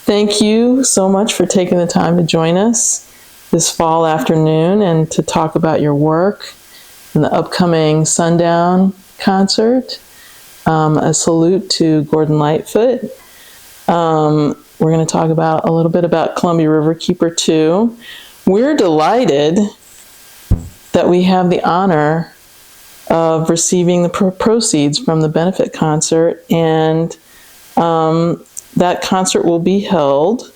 Thank you so much for taking the time to join us this fall afternoon and to talk about your work and the upcoming Sundown concert. A salute to Gordon Lightfoot. We're going to talk about a little bit about Columbia Riverkeeper too. We're delighted that we have the honor of receiving the proceeds from the benefit concert, and that concert will be held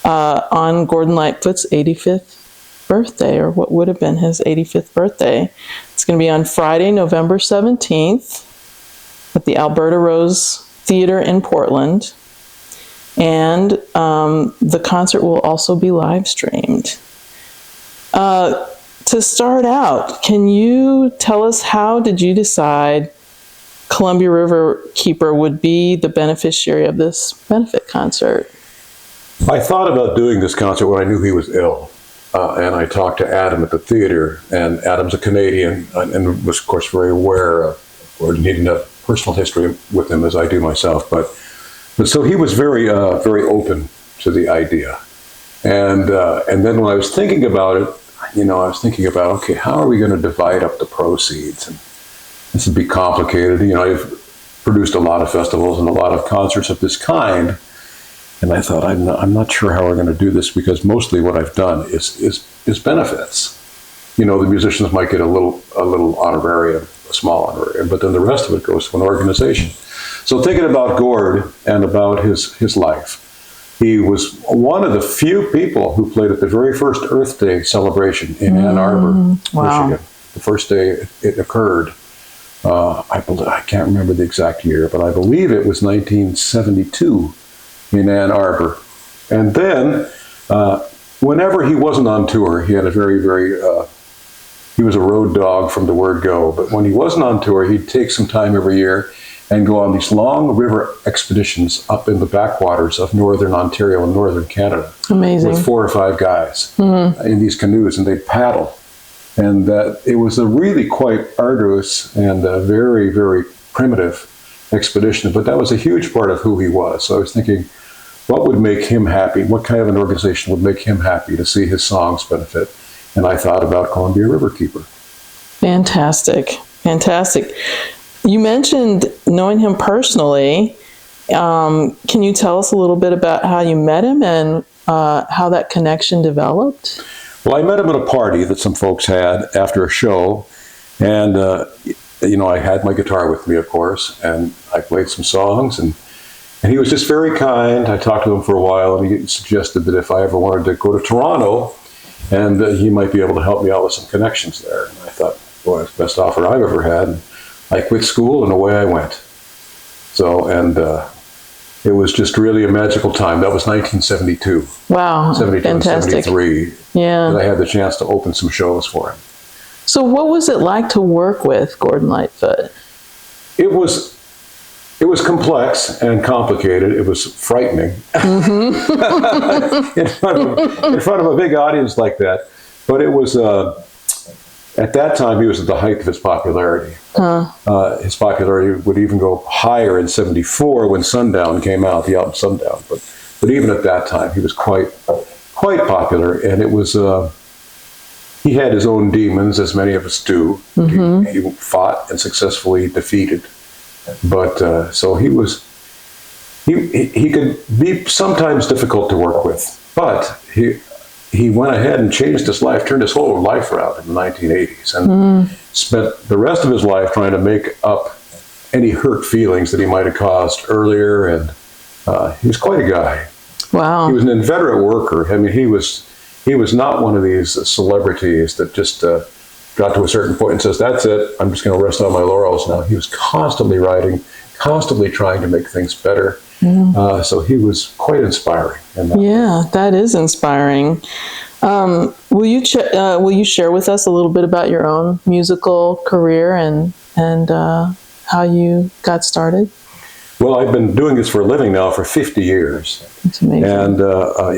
on Gordon Lightfoot's 85th birthday, or what would have been his 85th birthday. It's going to be on Friday, November 17th at the Alberta Rose Theatre in Portland, and the concert will also be live streamed. To start out, can you tell us, how did you decide Columbia Riverkeeper would be the beneficiary of this benefit concert? I thought about doing this concert when I knew he was ill, and I talked to Adam at the theater, and Adam's a Canadian and was, of course, very aware of, or needing a personal history with him as I do myself, but so he was very open to the idea, and then when I was thinking about it, I was thinking about, okay, how are we going to divide up the proceeds? And this would be complicated. I've produced a lot of festivals and a lot of concerts of this kind, and I thought, I'm not sure how we're going to do this, because mostly what I've done is benefits. The musicians might get a little honorarium, a small honorarium, but then the rest of it goes to an organization. So thinking about Gord and about his life, he was one of the few people who played at the very first Earth Day celebration in Ann Arbor, Michigan. The first day it occurred, I can't remember the exact year, but I believe it was 1972 in Ann Arbor. And then, whenever he wasn't on tour, he had a he was a road dog from the word go, but when he wasn't on tour, he'd take some time every year and go on these long river expeditions up in the backwaters of northern Ontario and northern Canada. Amazing. With 4 or 5 guys in these canoes, and they'd paddle. And it was a really quite arduous and very, very primitive expedition, but that was a huge part of who he was. So I was thinking, what would make him happy? What kind of an organization would make him happy to see his songs benefit? And I thought about Columbia Riverkeeper. Fantastic. You mentioned knowing him personally. Can you tell us a little bit about how you met him and how that connection developed? Well, I met him at a party that some folks had after a show, and I had my guitar with me, of course, and I played some songs, and he was just very kind. I talked to him for a while, and he suggested that if I ever wanted to go to Toronto, and he might be able to help me out with some connections there. And I thought, boy, it's the best offer I've ever had. And I quit school, and away I went. So, and it was just really a magical time. That was 1972. Wow, 72, fantastic. 73. Yeah. And I had the chance to open some shows for him. So what was it like to work with Gordon Lightfoot? It was complex and complicated. It was frightening in front of a big audience like that. But it was, at that time, he was at the height of his popularity. His popularity would even go higher in 74 when Sundown came out, the album Sundown. But even at that time, he was quite popular. And it was, he had his own demons, as many of us do. He fought and successfully defeated. But so he could be sometimes difficult to work with, but he went ahead and changed his life, turned his whole life around in the 1980s, and spent the rest of his life trying to make up any hurt feelings that he might have caused earlier. And he was quite a guy. Wow. He was an inveterate worker. I mean, he was not one of these celebrities that just got to a certain point and says, that's it, I'm just going to rest on my laurels now. He was constantly writing, constantly trying to make things better. So he was quite inspiring. That is inspiring. Will you share with us a little bit about your own musical career and how you got started? Well, I've been doing this for a living now for 50 years. That's amazing. And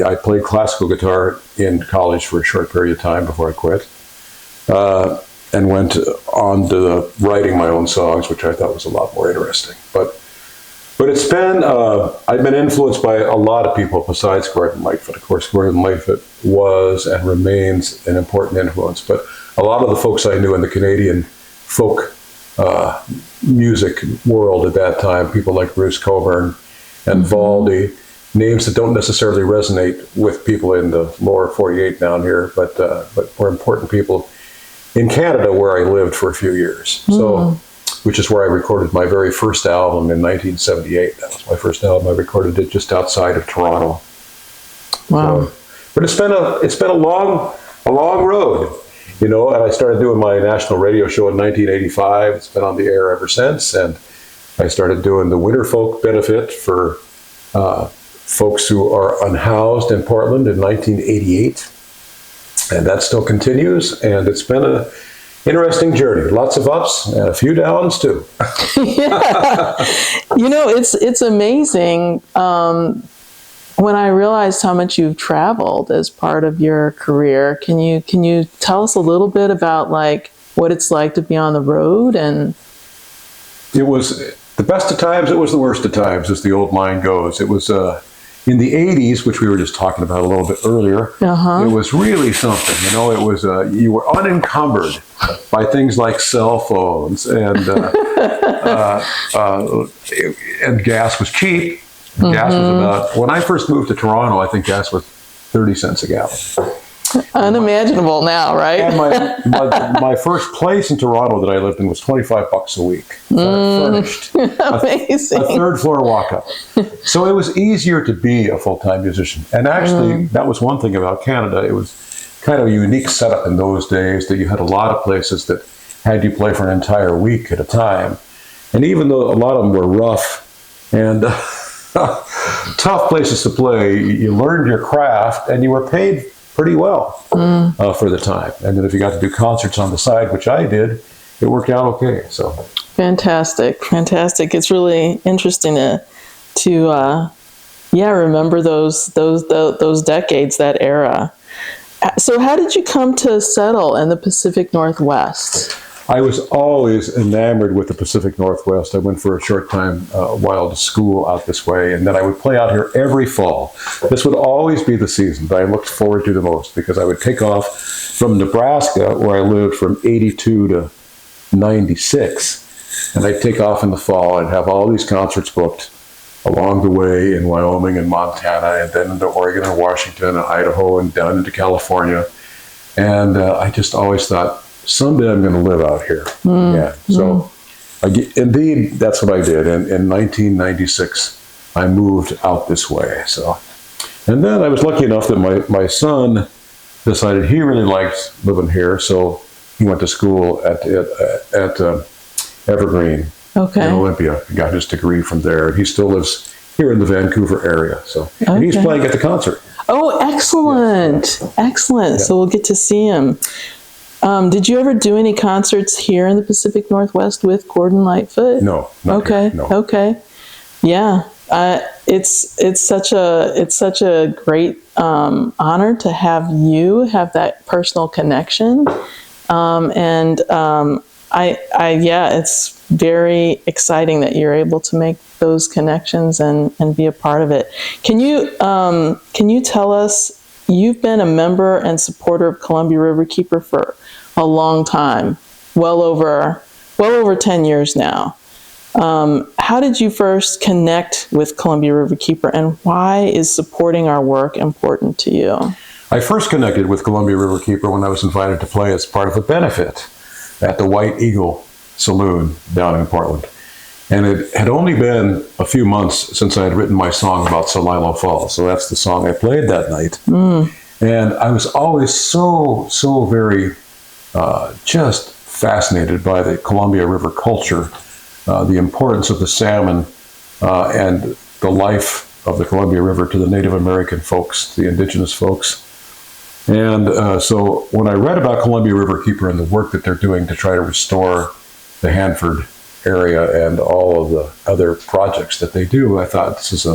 I played classical guitar in college for a short period of time before I quit. And went on to writing my own songs, which I thought was a lot more interesting. But But it's been, I've been influenced by a lot of people besides Gordon Lightfoot. Of course, Gordon Lightfoot was and remains an important influence. But a lot of the folks I knew in the Canadian folk music world at that time, people like Bruce Coburn and Valdy, names that don't necessarily resonate with people in the lower 48 down here, but were important people in Canada where I lived for a few years. So, which is where I recorded my very first album in 1978. That was my first album. I recorded it just outside of Toronto. Wow! So, but it's been a long road, you know. And I started doing my national radio show in 1985. It's been on the air ever since. And I started doing the Winter Folk benefit for folks who are unhoused in Portland in 1988, and that still continues. And it's been a interesting journey. Lots of ups and a few downs too. Yeah. You know, it's amazing when I realized how much you've traveled as part of your career. Can you tell us a little bit about like what it's like to be on the road? And it was the best of times. It was the worst of times, as the old line goes. It was in the 80s, which we were just talking about a little bit earlier. It was really something, you know. It was you were unencumbered by things like cell phones, and gas was cheap. Gas was about, when I first moved to Toronto, I think gas was 30 cents a gallon. Unimaginable now, right? And my first place in Toronto that I lived in was $25 a week, furnished. Amazing. A third floor walk up. So it was easier to be a full-time musician. And actually, that was one thing about Canada. It was kind of a unique setup in those days, that you had a lot of places that had you play for an entire week at a time. And even though a lot of them were rough and tough places to play, you learned your craft and you were paid pretty well for the time. And then if you got to do concerts on the side, which I did, it worked out okay. So fantastic. It's really interesting to remember those decades, that era. So how did you come to settle in the Pacific Northwest? I was always enamored with the Pacific Northwest. I went for a short time while to school out this way, and then I would play out here every fall. This would always be the season that I looked forward to the most, because I would take off from Nebraska, where I lived from 82 to 96, and I'd take off in the fall and have all these concerts booked along the way in Wyoming and Montana, and then into Oregon and Washington and Idaho and down into California. And I just always thought, someday I'm going to live out here. So indeed, that's what I did. And in 1996, I moved out this way. So, and then I was lucky enough that my son decided he really liked living here. So he went to school at Evergreen in Olympia. He got his degree from there. And he still lives here in the Vancouver area. So, and he's playing at the concert. Oh, excellent. Yeah. Excellent. Yeah. So we'll get to see him. Did you ever do any concerts here in the Pacific Northwest with Gordon Lightfoot? No. Here, no. Okay. Yeah. It's such a great honor to have you have that personal connection. It's very exciting that you're able to make those connections and be a part of it. Can you tell us, you've been a member and supporter of Columbia Riverkeeper for a long time, well over 10 years now. How did you first connect with Columbia Riverkeeper, and why is supporting our work important to you? I first connected with Columbia Riverkeeper when I was invited to play as part of a benefit at the White Eagle Saloon down in Portland. And it had only been a few months since I had written my song about Celilo Falls. So that's the song I played that night. And I was always so very just fascinated by the Columbia River culture, the importance of the salmon and the life of the Columbia River to the Native American folks, the indigenous folks. And so when I read about Columbia Riverkeeper and the work that they're doing to try to restore the Hanford area and all of the other projects that they do, I thought this is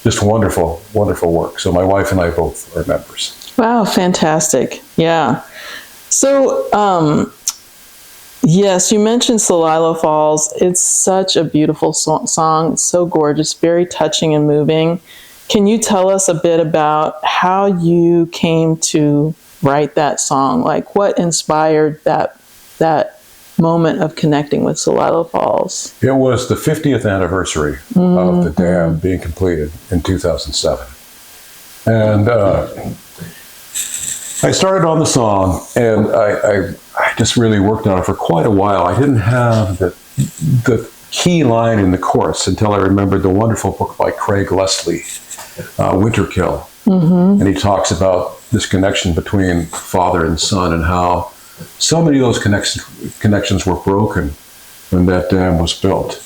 just wonderful work. So my wife and I both are members. Wow, fantastic. Yeah. So Yes, you mentioned Celilo Falls. It's such a beautiful song. It's so gorgeous, very touching and moving. Can you tell us a bit about how you came to write that song? Like, what inspired that moment of connecting with Celilo Falls? It was the 50th anniversary of the dam being completed in 2007. And I started on the song, and I just really worked on it for quite a while. I didn't have the key line in the chorus until I remembered the wonderful book by Craig Leslie, Winterkill. And he talks about this connection between father and son and how so many of those connections were broken when that dam was built.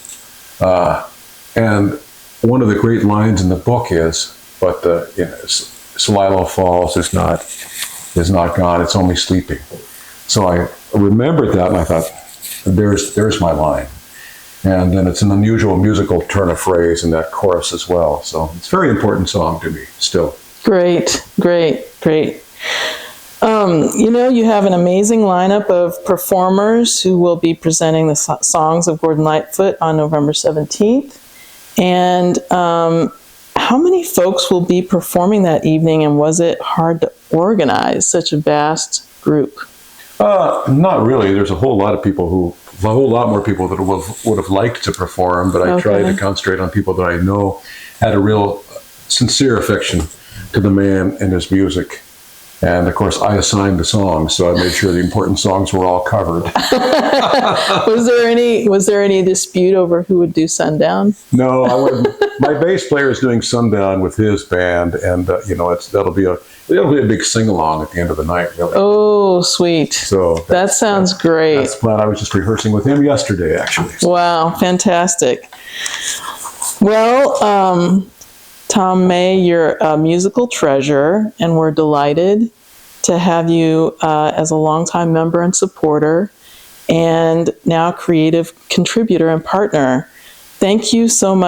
And one of the great lines in the book is, but Celilo Falls is not gone, it's only sleeping. So I remembered that, and I thought, there's my line. And then it's an unusual musical turn of phrase in that chorus as well. So it's a very important song to me still. Great. You have an amazing lineup of performers who will be presenting the songs of Gordon Lightfoot on November 17th. And how many folks will be performing that evening, and was it hard to organize such a vast group? Not really. There's a whole lot more people that would have liked to perform, but I tried to concentrate on people that I know had a real sincere affection to the man and his music. And of course, I assigned the songs, so I made sure the important songs were all covered. Was there any dispute over who would do Sundown? No, I wouldn't. My bass player is doing Sundown with his band, and that'll be a big sing along at the end of the night. Really. Oh, sweet! So that sounds great. That's fun. I was just rehearsing with him yesterday, actually. Wow, fantastic. Well, Tom May, you're a musical treasure, and we're delighted to have you as a longtime member and supporter, and now creative contributor and partner. Thank you so much